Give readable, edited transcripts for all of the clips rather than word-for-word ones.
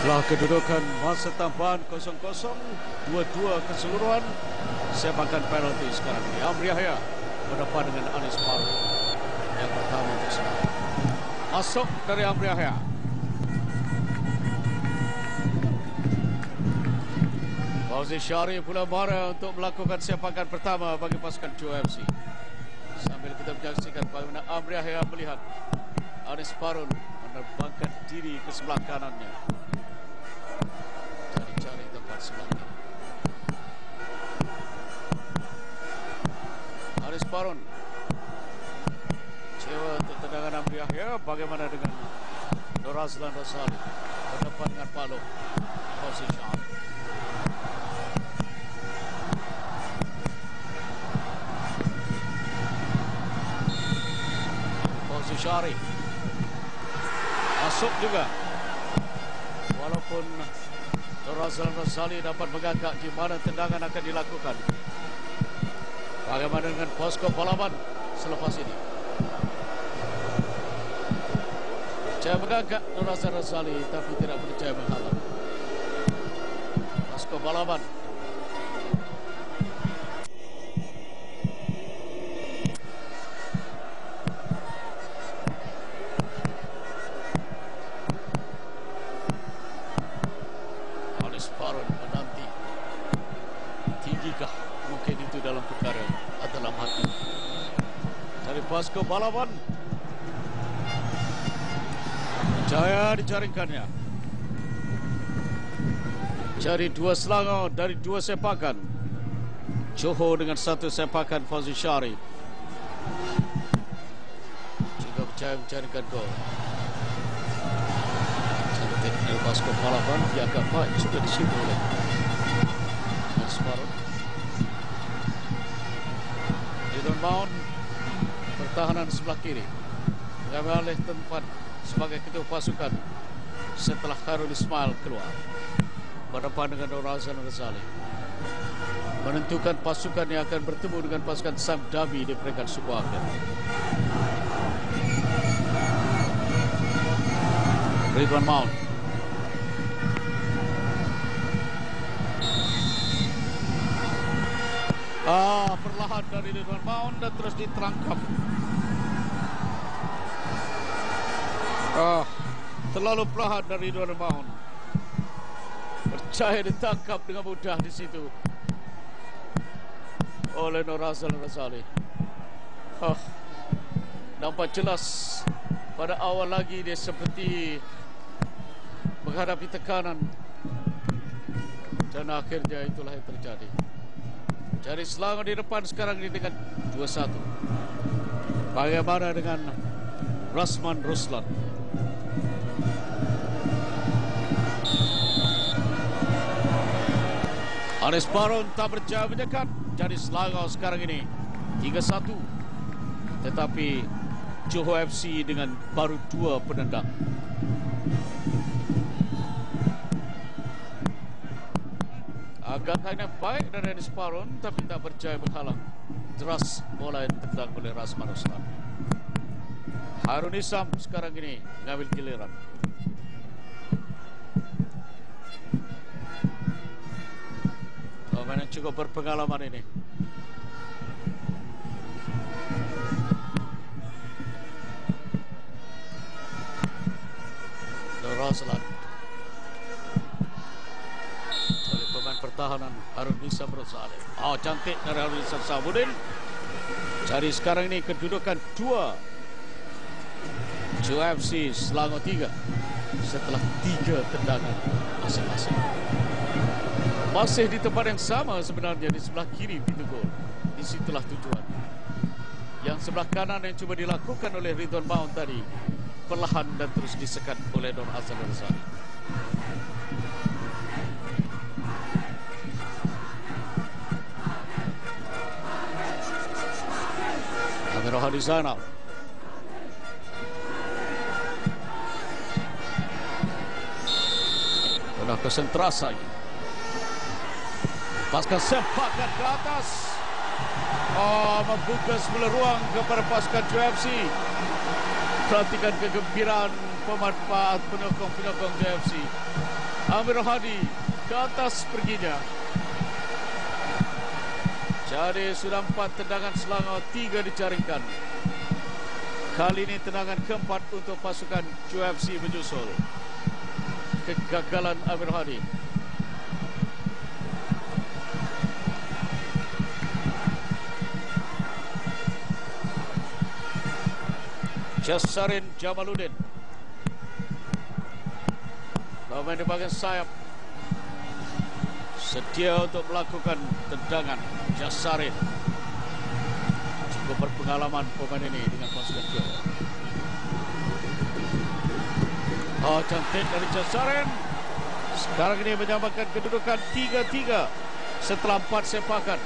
Setelah kedudukan masa tambahan 0-0, 2-2 keseluruhan, sepakan penalti sekarang ini. Amri Yahya berdepan dengan Anis Farouk. Yang pertama untuk serang. Masuk dari Amri Yahya. Fauzi Syari pula marah untuk melakukan sepakan pertama bagi pasukan Johor FC. Sambil kita menyaksikan bagaimana Amri Yahya melihat Anis Farouk menerbangkan diri ke sebelah kanannya. Cari tempat sebelah kiri. Anis Farouk cewa untuk tendangan Amri Yahya. Bagaimana dengan Nur Azlan Rosali berdepan dengan Palo Fauzi Syari. Fauzi Syari masuk juga, walaupun Nur Azlan Rosali dapat mengagak di mana tendangan akan dilakukan. Bagaimana dengan posko Palawan selepas ini? Percaya mengagak Nur Azlan Rosali, tapi tidak percaya menghalang. Posko Palawan. Anis Farouk menanti. Tinggikah mungkin itu dalam perkara atau dalam hati dari Posko Palawan. Jaya dijaringkannya. Cari dua selangor dari dua sepakan. Johor dengan satu sepakan Fauzi Syari. Juga berjaya menjaringkan gol. Cantik dari Posko Palawan. Dia agak baik juga di situ oleh Anis Farouk. Ridwan Maun pertahanan sebelah kiri mengambil alih tempat sebagai ketua pasukan setelah Khairul Ismail keluar, berdepan dengan Nur Azlan Rosali, menentukan pasukan yang akan bertemu dengan pasukan Sam Dabi di peringkat suku akhir. Ridwan Maun perlahan dari Ridwan Maun dan terus diterangkap. Terlalu perlahan dari Ridwan Maun. Percaya ditangkap dengan mudah di situ oleh Nur Azlan Rosali. Nampak jelas pada awal lagi dia seperti menghadapi tekanan, dan akhirnya itulah yang terjadi. Cari selangor di depan sekarang ini dengan 2-1. Bagaimana dengan Rasman Ruslan? Anis Farouk tak berjaya menyekat. Jadi selangor sekarang ini 3-1. Tetapi Johor FC dengan baru 2 penendang. Agaknya baik dari Anis Farouk, tapi tak berjaya menghalang deras bola yang ditendang oleh Rasman Ruslan. Harun Isam sekarang ini mengambil giliran. Pemain yang cukup berpengalaman ini. Nur Azlan. Dari pemain pertahanan Harun Isam Rosali. Cantik dari Harun Isam Sabudin. Cari sekarang ini kedudukan 2. Johor FC Selangor 3 setelah 3 tendangan masing-masing. Masih di tempat yang sama sebenarnya, di sebelah kiri pintu gol. Disitulah tujuan. Yang sebelah kanan yang cuba dilakukan oleh Ridwan Maun tadi perlahan dan terus disekat oleh Nur Azlan Rosali. Amir Rohani Zainal. Sudah konsentrasi. Pasukan sepakan ke atas. Membuka semula ruang kepada pasukan Johor FC. Perhatikan kegembiraan pemanfaat penyokong-penyokong Johor FC. Amir Hadi ke atas perginya. Jadi sudah 4 tendangan Selangor, 3 dijaringkan. Kali ini tendangan keempat untuk pasukan QFC menyusul kegagalan Amir Hadi. Jasarin Jamaluddin, pemain di bahagian sayap, sedia untuk melakukan tendangan. Jasarin cukup berpengalaman pemain ini dengan pasukan juara. Oh, cantik dari Jasarin. Sekarang ini menyamakan kedudukan 3-3 setelah 4 sepakan.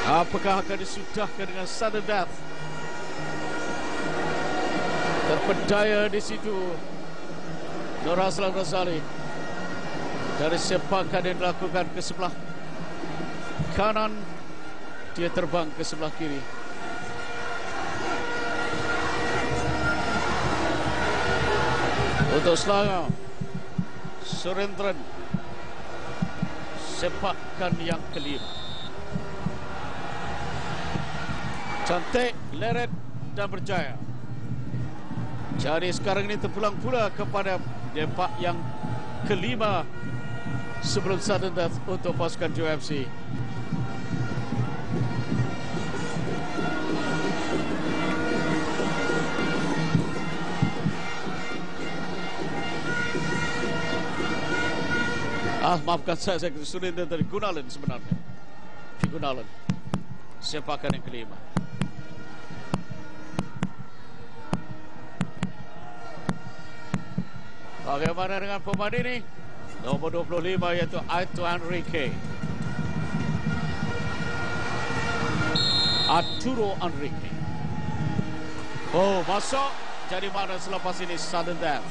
Apakah akan disudahkan dengan sudden death? Terpedaya di situ Nur Aslan Razali dari sepakan yang dilakukan ke sebelah kanan, dia terbang ke sebelah kiri. Untuk Selangor, Surendran, sepakan yang kelima. Cantik, leret dan berjaya. Jadi sekarang ini terpulang pula kepada depak yang kelima sebelum sudden death untuk pasukan QFC. Maafkan saya sudah dari Gunalan sebenarnya. Gunalan, sepakan yang kelima. Bagaimana dengan pemain ini? Nomor 25 yaitu Arturo Enrique. Arturo Enrique. Oh, masuk. Jadi mana selepas ini sudden death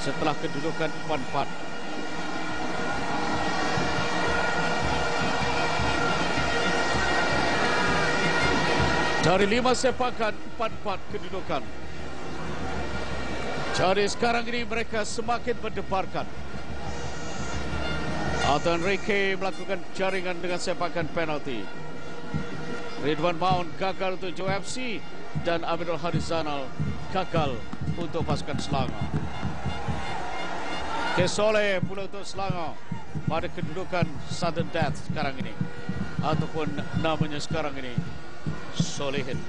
setelah kedudukan 4-4. Dari 5 sepakan, 4-4 kedudukan. Jadi sekarang ini mereka semakin berdebarkan. Arturo Enrique melakukan jaringan dengan sepakan penalti. Ridwan Maun gagal untuk QFC dan Aminul Hadi Zainal gagal untuk pasukan Selangor. Kesole pula untuk Selangor pada kedudukan sudden death sekarang ini, ataupun namanya sekarang ini Solehin.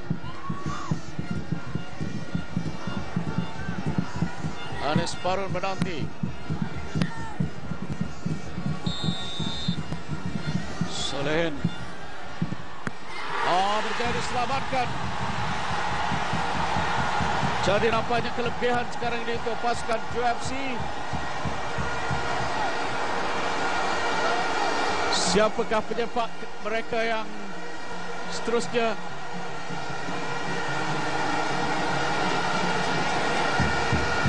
Anis Barun menanti. Solehin. Berjaya diselamatkan. Jadi nampaknya kelebihan sekarang ini untuk pasukan QFC. Siapakah penyepak mereka yang seterusnya?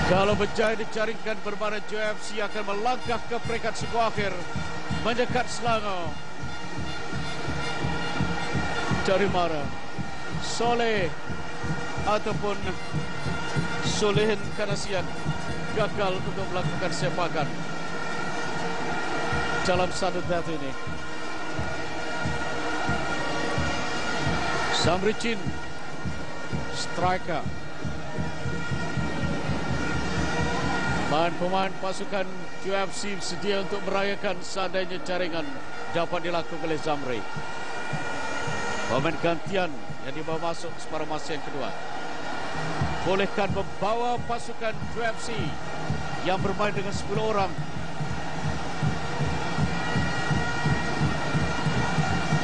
Kalau berjaya dijaringkan, bermana QFC akan melangkah ke peringkat suku akhir, menyekat Selangor. Dari mana Soleh ataupun Solehin Kanasian gagal untuk melakukan sepakan dalam sudden death ini. Samricin, striker. Pemain pasukan QFC sedia untuk merayakan seandainya jaringan dapat dilakukan oleh Zamri. Pemain gantian yang dibawa masuk separuh masa yang kedua bolehkan membawa pasukan QFC yang bermain dengan 10 orang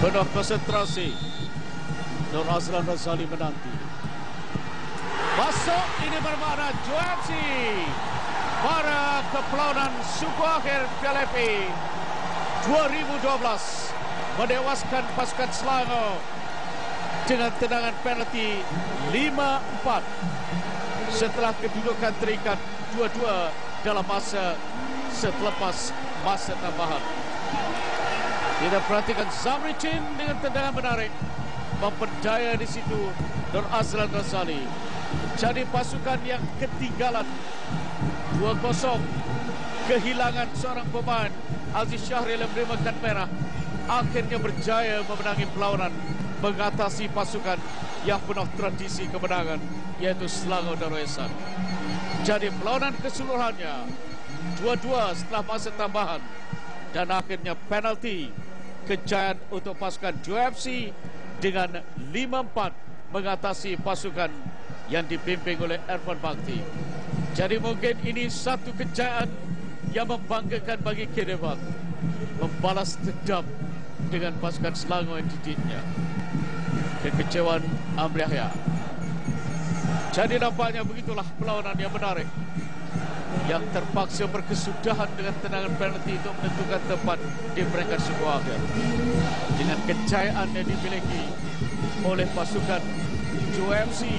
penuh konsentrasi. Nur Aslan Razali menanti. Masuk, ini bermakna QFC pada kepelaunan suku akhir Piala FA 2012 menewaskan pasukan Selangor dengan tendangan penalti 5-4 setelah kedudukan terikat 2-2 dalam masa selepas masa tambahan. Kita perhatikan Zamricin dengan tendangan menarik, memperdaya di situ Nur Aslan Razali. Jadi pasukan yang ketinggalan 2-0, kehilangan seorang pemain, Aziz Syahrial yang menerima kad merah, akhirnya berjaya memenangi perlawanan, mengatasi pasukan yang penuh tradisi kemenangan, yaitu Selangor Darul Ehsan. Jadi perlawanan keseluruhannya 2-2 setelah masa tambahan, dan akhirnya penalti, kejayaan untuk pasukan JOFC dengan 5-4 mengatasi pasukan yang dipimpin oleh Irfan Bakti. Jadi mungkin ini satu kejayaan yang membanggakan bagi Kedebat, membalas dendam dengan pasukan Selangor yang dididiknya. Kekecewaan Amri Yahya. Jadi nampaknya begitulah perlawanan yang menarik, yang terpaksa berkesudahan dengan tendangan penalti untuk menentukan tempat di peringkat suku akhir. Dengan kejayaan yang dimiliki oleh pasukan JOFC,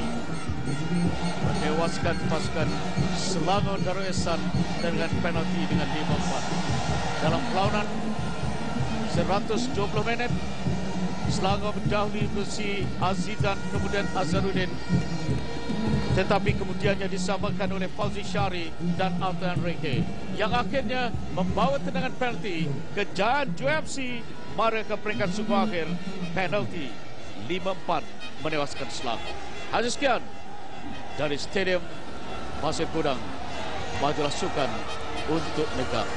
menewaskan pasukan Selangor Darul Ehsan dengan penalti dengan 5-4. Dalam perlawanan 120 minit, Selangor mendahului bersih Azidan, kemudian Azharuddin, tetapi kemudiannya disamakan oleh Fauzi Syari dan Altan Reke, yang akhirnya membawa tendangan penalti. Kejayaan JOFC mara ke peringkat suku akhir, penalti 5-4 menewaskan Selangor. Hasil sekian dari Stadium Pasir Gudang, majulah sukan untuk negara.